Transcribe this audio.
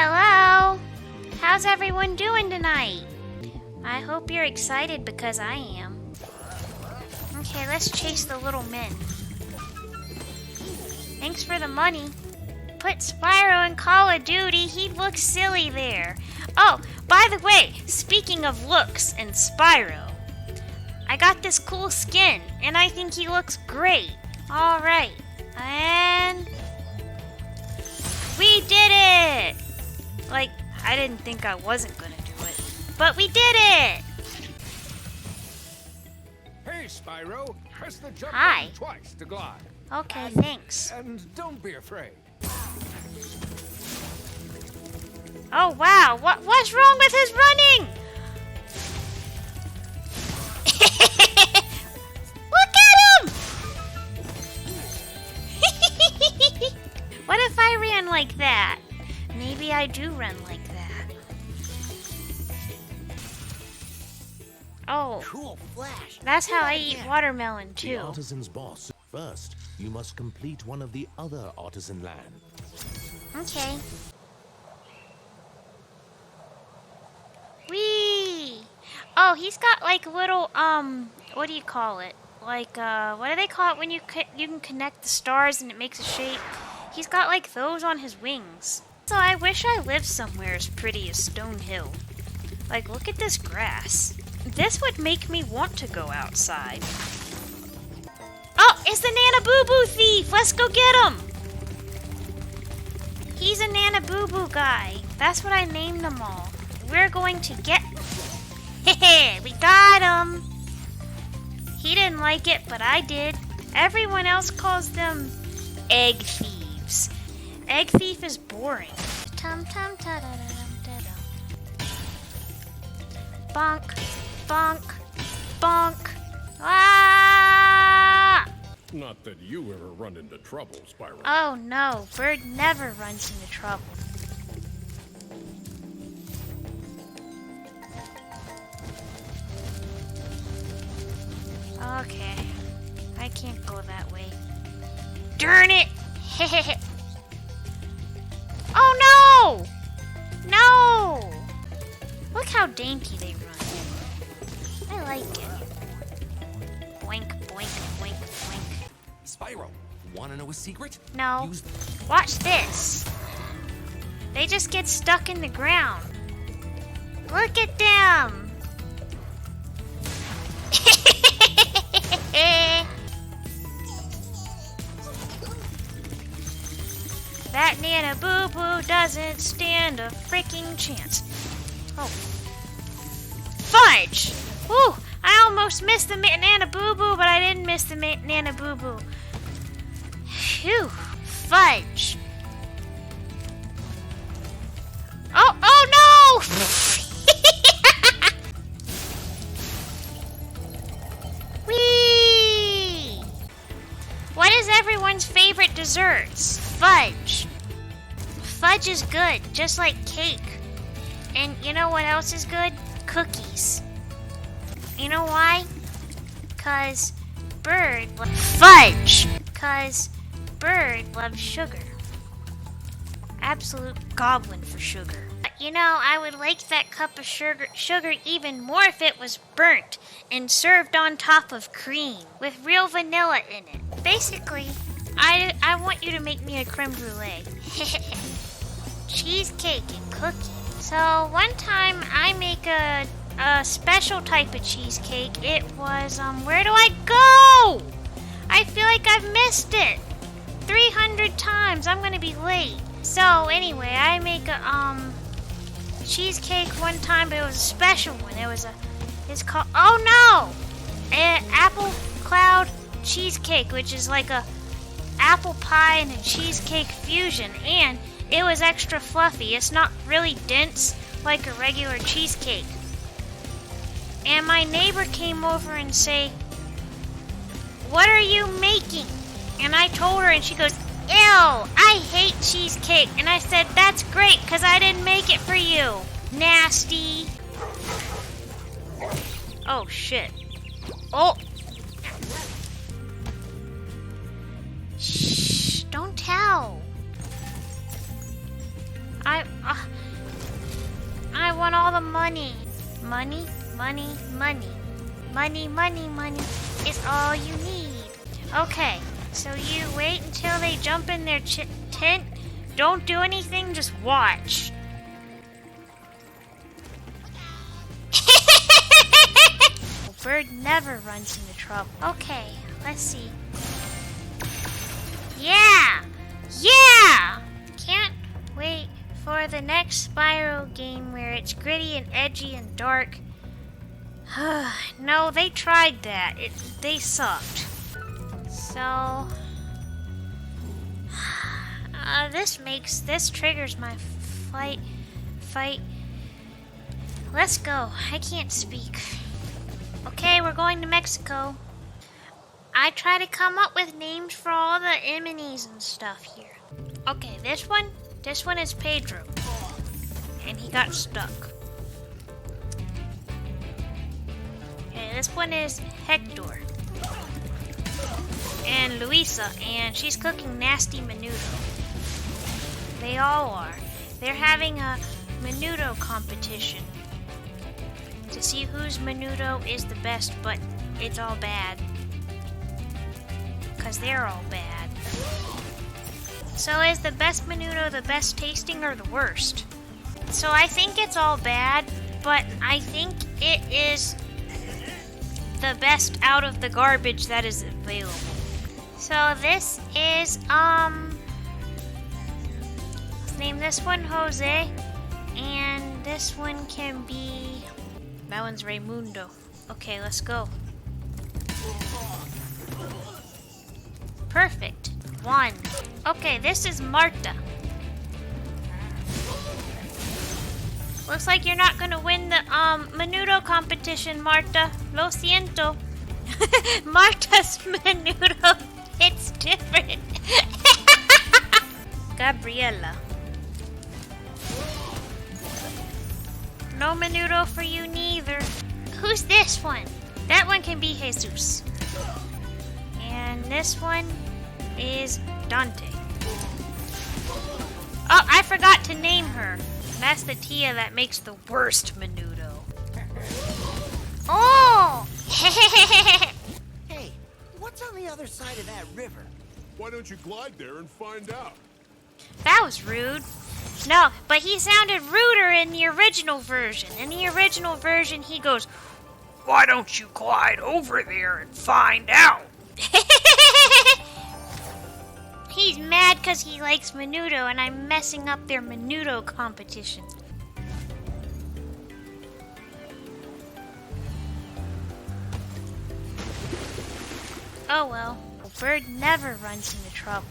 Hello! How's everyone doing tonight? I hope you're excited because I am. Okay, let's chase the little men. Thanks for the money. Put Spyro in Call of Duty, he'd look silly there. Oh, by the way, speaking of looks and Spyro, I got this cool skin, and I think he looks great. Alright, and we did it! Like, I didn't think I wasn't gonna do it, but we did it! Hey, Spyro, press the jump Hi. button twice to glide. Okay, thanks. And don't be afraid. Oh wow, what's wrong with his running? Look at him! What if I ran like that? Maybe I do run like that. Oh, Cool flash. that's how I eat watermelon The too. artisan's boss. First, you must complete one of the other artisan land. Okay. Whee! Oh, he's got like little, what do you call it? Like, what do they call it when you can connect the stars and it makes a shape? He's got like those on his wings. So I wish I lived somewhere as pretty as Stone Hill. Like, look at this grass. This would make me want to go outside. Oh, it's the Nana Boo Boo thief! Let's go get him! He's a Nana Boo Boo guy. That's what I named them all. We're going to get... Hehe, we got him! He didn't like it, but I did. Everyone else calls them egg thieves. Egg thief is boring. Tum tum ta da da dum da dum. Bonk, bonk, bonk. Ah! Not that you ever run into trouble, Spyro. Oh no, Bird never runs into trouble. Okay, I can't go that way. Darn it! Oh no! No! Look how dainty they run. I like it. Boink, boink, boink, boink. Spyro, wanna know a secret? No. Use Watch this. They just get stuck in the ground. Look at them. That Nana Boo Boo doesn't stand a freaking chance. Oh. Fudge! Whew! I almost missed the Nana Boo Boo, but I didn't miss the Nana Boo Boo. Phew! Fudge! Oh no! Whee! What is everyone's favorite desserts? Fudge. Fudge is good, just like cake. And you know what else is good? Cookies. You know why? 'Cause Bird loves fudge. 'Cause Bird loves sugar. Absolute goblin for sugar. You know, I would like that cup of sugar even more if it was burnt and served on top of cream with real vanilla in it. Basically, I want you to make me a creme brulee. Cheesecake and cookie. So one time I make a special type of cheesecake. It was, where do I go? I feel like I've missed it 300 times. I'm gonna be late. So anyway, I make a cheesecake one time, but it was a special one. It's called, oh no! An apple cloud cheesecake, which is like a apple pie and a cheesecake fusion, and it was extra fluffy. It's not really dense like a regular cheesecake. And my neighbor came over and say, "What are you making?" And I told her, and she goes, "Ew, I hate cheesecake." And I said, "That's great, because I didn't make it for you. Nasty." Oh, shit. Oh. Shh, don't tell. I want all the money. Money, money, money. Money, money, money is all you need. Okay, so you wait until they jump in their tent. Don't do anything, just watch. Bird never runs into trouble. Okay, let's see. Yeah! Yeah! Can't wait for the next Spyro game where it's gritty and edgy and dark. No, they tried that. They sucked. So... this triggers my fight. Let's go. I can't speak. Okay, we're going to Mexico. I try to come up with names for all the enemies and stuff here. Okay, this one is Pedro. And he got stuck. Okay, this one is Hector. And Luisa, and she's cooking nasty menudo. They all are. They're having a menudo competition to see whose menudo is the best, but it's all bad. Because they're all bad. So is the best menudo the best tasting or the worst? So I think it's all bad, but I think it is the best out of the garbage that is available. So this is, let's name this one Jose, and this one can be, that one's Raimundo. Okay, let's go. Perfect. 1. Okay, this is Marta. Looks like you're not gonna win the menudo competition, Marta. Lo siento. Marta's menudo, it's different. Gabriela. No menudo for you neither. Who's this one? That one can be Jesus. And this one is Dante. Oh, I forgot to name her. That's the Tia that makes the worst menudo. Oh! Hey, what's on the other side of that river? Why don't you glide there and find out? That was rude. No, but he sounded ruder in the original version. In the original version, he goes, Why don't you glide over there and find out? He's mad because he likes menudo and I'm messing up their menudo competition. Oh well, a bird never runs into trouble.